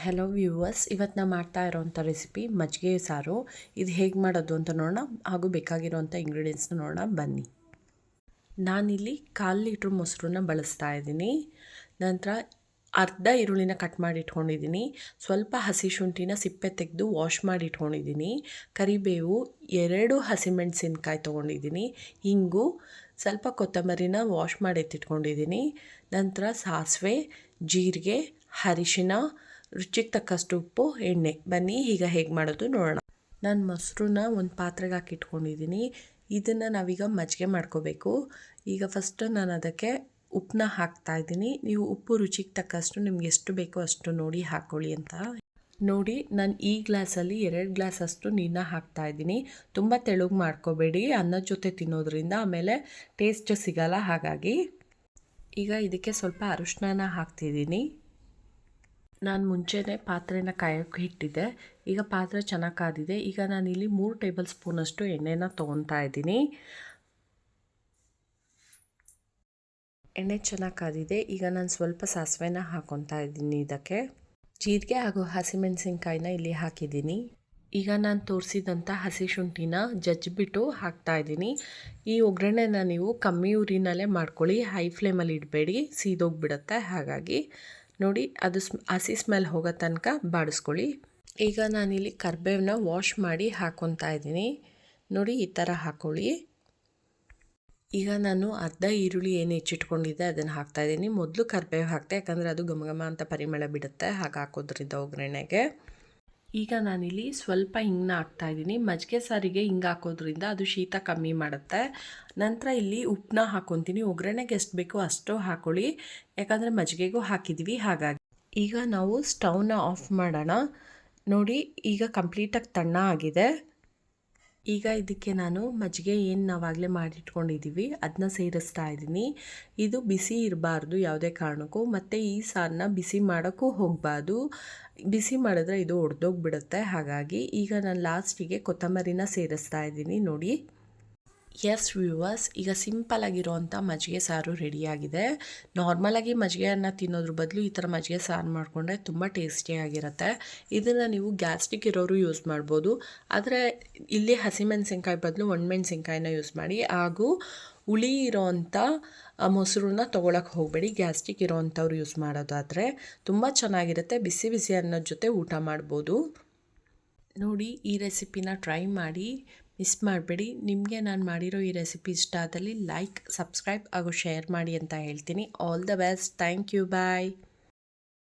Hello viewers, ಇವತ್ತು ನಾನು ಮಾಡ್ತಾ ಇರೋವಂಥ ರೆಸಿಪಿ ಮಜ್ಜಿಗೆ ಸಾರು. ಇದು ಹೇಗೆ ಮಾಡೋದು ಅಂತ ನೋಡೋಣ, ಹಾಗೂ ಬೇಕಾಗಿರೋವಂಥ ಇಂಗ್ರೀಡಿಯೆಂಟ್ಸ್ನ ನೋಡೋಣ ಬನ್ನಿ. ನಾನಿಲ್ಲಿ 1/4 ಲೀಟ್ರ್ ಮೊಸರನ್ನ ಬಳಸ್ತಾ ಇದ್ದೀನಿ. ನಂತರ ಅರ್ಧ ಈರುಳ್ಳಿನ ಕಟ್ ಮಾಡಿ ಇಟ್ಕೊಂಡಿದ್ದೀನಿ. ಸ್ವಲ್ಪ ಹಸಿ ಶುಂಠಿನ ಸಿಪ್ಪೆ ತೆಗೆದು ವಾಶ್ ಮಾಡಿ ಇಟ್ಕೊಂಡಿದ್ದೀನಿ. ಕರಿಬೇವು, 2 ಹಸಿಮೆಣಸಿನ್ಕಾಯಿ ತೊಗೊಂಡಿದ್ದೀನಿ. ಇಂಗು, ಸ್ವಲ್ಪ ಕೊತ್ತಂಬರಿನ ವಾಶ್ ಮಾಡಿ ಎತ್ತಿಟ್ಕೊಂಡಿದ್ದೀನಿ. ನಂತರ ಸಾಸಿವೆ, ಜೀರಿಗೆ, ಅರಿಶಿನ, ರುಚಿಗೆ ತಕ್ಕಷ್ಟು ಉಪ್ಪು, ಎಣ್ಣೆ. ಬನ್ನಿ ಈಗ ಹೇಗೆ ಮಾಡೋದು ನೋಡೋಣ. ನಾನು ಮೊಸರನ್ನ ಒಂದು ಪಾತ್ರೆಗೆ ಹಾಕಿ ಇಟ್ಕೊಂಡಿದ್ದೀನಿ. ಇದನ್ನು ನಾವೀಗ ಮಜ್ಜಿಗೆ ಮಾಡ್ಕೋಬೇಕು. ಈಗ ಫಸ್ಟ್ ನಾನು ಅದಕ್ಕೆ ಉಪ್ಪನ್ನ ಹಾಕ್ತಾಯಿದ್ದೀನಿ. ನೀವು ಉಪ್ಪು ರುಚಿಗೆ ತಕ್ಕಷ್ಟು ನಿಮ್ಗೆ ಎಷ್ಟು ಬೇಕೋ ಅಷ್ಟು ನೋಡಿ ಹಾಕ್ಕೊಳ್ಳಿ ಅಂತ. ನೋಡಿ, ನಾನು ಈ ಗ್ಲಾಸಲ್ಲಿ 2 ಗ್ಲಾಸಷ್ಟು ನೀರನ್ನ ಹಾಕ್ತಾಯಿದ್ದೀನಿ. ತುಂಬ ತೆಳುಗೆ ಮಾಡ್ಕೋಬೇಡಿ, ಅನ್ನದ ಜೊತೆ ತಿನ್ನೋದ್ರಿಂದ ಆಮೇಲೆ ಟೇಸ್ಟ್ ಸಿಗಲ್ಲ. ಹಾಗಾಗಿ ಈಗ ಇದಕ್ಕೆ ಸ್ವಲ್ಪ ಅರಿಶಿನ ಹಾಕ್ತಿದ್ದೀನಿ. ನಾನು ಮುಂಚೆನೇ ಪಾತ್ರೆನ ಕಾಯೋಕ್ಕೆ ಇಟ್ಟಿದ್ದೆ. ಈಗ ಪಾತ್ರೆ ಚೆನ್ನಾಗಿ ಕಾದಿದೆ. ಈಗ ನಾನಿಲ್ಲಿ 3 ಟೇಬಲ್ ಸ್ಪೂನಷ್ಟು ಎಣ್ಣೆನ ತೊಗೊತಾ ಇದ್ದೀನಿ. ಎಣ್ಣೆ ಚೆನ್ನಾಗಿ ಕಾದಿದೆ. ಈಗ ನಾನು ಸ್ವಲ್ಪ ಸಾಸಿವೆನ ಹಾಕ್ಕೊತಾ ಇದ್ದೀನಿ. ಇದಕ್ಕೆ ಜೀರಿಗೆ ಹಾಗೂ ಹಸಿಮೆಣಸಿನ್ಕಾಯಿನ ಇಲ್ಲಿ ಹಾಕಿದ್ದೀನಿ. ಈಗ ನಾನು ತೋರಿಸಿದಂಥ ಹಸಿ ಶುಂಠಿನ ಜಜ್ಜಿಬಿಟ್ಟು ಹಾಕ್ತಾಯಿದ್ದೀನಿ. ಈ ಒಗ್ಗರಣೆನ ನೀವು ಕಮ್ಮಿ ಉರಿನಲ್ಲೇ ಮಾಡ್ಕೊಳ್ಳಿ, ಹೈ ಫ್ಲೇಮಲ್ಲಿ ಇಡಬೇಡಿ, ಸೀದೋಗಿಬಿಡುತ್ತೆ. ಹಾಗಾಗಿ ನೋಡಿ, ಅದು ಹಸಿ ಸ್ಮೆಲ್ ಹೋಗೋ ತನಕ ಬಾಡಿಸ್ಕೊಳ್ಳಿ. ಈಗ ನಾನಿಲ್ಲಿ ಕರಿಬೇವನ್ನ ವಾಶ್ ಮಾಡಿ ಹಾಕ್ಕೊತಾ ಇದ್ದೀನಿ. ನೋಡಿ, ಈ ಥರ ಹಾಕ್ಕೊಳ್ಳಿ. ಈಗ ನಾನು ಅರ್ಧ ಈರುಳ್ಳಿ ಏನು ಹೆಚ್ಚಿಟ್ಕೊಂಡಿದ್ದೆ ಅದನ್ನು ಹಾಕ್ತಾಯಿದ್ದೀನಿ. ಮೊದಲು ಕರಿಬೇವು ಹಾಕ್ತೆ, ಯಾಕಂದರೆ ಅದು ಘಮ ಅಂತ ಪರಿಮಳ ಬಿಡುತ್ತೆ, ಹಾಗೆ ಹಾಕೋದ್ರಿಂದ ಒಗ್ಗರಣೆಗೆ. ಈಗ ನಾನಿಲ್ಲಿ ಸ್ವಲ್ಪ ಹಿಂಗನ್ನ ಹಾಕ್ತಾಯಿದ್ದೀನಿ. ಮಜ್ಜಿಗೆ ಸಾರಿಗೆ ಹಿಂಗೆ ಹಾಕೋದ್ರಿಂದ ಅದು ಶೀತ ಕಮ್ಮಿ ಮಾಡುತ್ತೆ. ನಂತರ ಇಲ್ಲಿ ಉಪ್ಪನ್ನ ಹಾಕ್ಕೊತೀನಿ. ಒಗ್ಗರಣೆಗೆ ಎಷ್ಟು ಬೇಕೋ ಅಷ್ಟು ಹಾಕ್ಕೊಳ್ಳಿ, ಯಾಕಂದರೆ ಮಜ್ಜಿಗೆಗೂ ಹಾಕಿದ್ದೀವಿ. ಹಾಗಾಗಿ ಈಗ ನಾವು ಸ್ಟವ್ನ ಆಫ್ ಮಾಡೋಣ. ನೋಡಿ, ಈಗ ಕಂಪ್ಲೀಟಾಗಿ ತಣ್ಣ ಆಗಿದೆ. ಈಗ ಇದಕ್ಕೆ ನಾನು ಮಜ್ಜಿಗೆ ಏನು ನಾವಾಗಲೇ ಮಾಡಿಟ್ಕೊಂಡಿದ್ದೀವಿ ಅದನ್ನ ಸೇರಿಸ್ತಾ ಇದ್ದೀನಿ. ಇದು ಬಿಸಿ ಇರಬಾರ್ದು ಯಾವುದೇ ಕಾರಣಕ್ಕೂ, ಮತ್ತು ಈ ಸಾರನ್ನ ಬಿಸಿ ಮಾಡೋಕ್ಕೂ ಹೋಗಬಾರ್ದು. ಬಿಸಿ ಮಾಡಿದ್ರೆ ಇದು ಒಡೆದೋಗ್ಬಿಡುತ್ತೆ. ಹಾಗಾಗಿ ಈಗ ನಾನು ಲಾಸ್ಟಿಗೆ ಕೊತ್ತಂಬರಿನ ಸೇರಿಸ್ತಾ ಇದ್ದೀನಿ. ನೋಡಿ, ಎಸ್ ವ್ಯೂವರ್ಸ್, ಈಗ ಸಿಂಪಲ್ ಆಗಿರೋವಂಥ ಮಜ್ಜಿಗೆ ಸಾರು ರೆಡಿಯಾಗಿದೆ. ನಾರ್ಮಲಾಗಿ ಮಜ್ಜಿಗೆಯನ್ನು ತಿನ್ನೋದ್ರ ಬದಲು ಈ ಥರ ಮಜ್ಜಿಗೆ ಸಾರು ಮಾಡಿಕೊಂಡ್ರೆ ತುಂಬ ಟೇಸ್ಟಿಯಾಗಿರುತ್ತೆ. ಇದನ್ನು ನೀವು ಗ್ಯಾಸ್ಟ್ರಿಕ್ ಇರೋರು ಯೂಸ್ ಮಾಡ್ಬೋದು, ಆದರೆ ಇಲ್ಲಿ ಹಸಿಮೆಣಸಿನ್ಕಾಯಿ ಬದಲು ಒಣಮೆಣಸಿನ್ಕಾಯಿನ ಯೂಸ್ ಮಾಡಿ. ಹಾಗೂ ಹುಳಿ ಇರೋವಂಥ ಮೊಸರನ್ನ ತೊಗೊಳಕ್ಕೆ ಹೋಗಬೇಡಿ, ಗ್ಯಾಸ್ಟ್ರಿಕ್ ಇರೋವಂಥವ್ರು ಯೂಸ್ ಮಾಡೋದಾದರೆ ತುಂಬ ಚೆನ್ನಾಗಿರುತ್ತೆ. ಬಿಸಿ ಬಿಸಿ ಅನ್ನೋದ್ರ ಜೊತೆ ಊಟ ಮಾಡ್ಬೋದು. ನೋಡಿ, ಈ ರೆಸಿಪಿನ ಟ್ರೈ ಮಾಡಿ, ಮಿಸ್ ಮಾಡಬೇಡಿ. ನಿಮಗೆ ನಾನು ಮಾಡಿರೋ ಈ ರೆಸಿಪಿ ಇಷ್ಟ ಆದಲ್ಲಿ ಲೈಕ್, ಸಬ್ಸ್ಕ್ರೈಬ್ ಹಾಗೂ ಶೇರ್ ಮಾಡಿ ಅಂತ ಹೇಳ್ತೀನಿ. All the best. Thank you. Bye.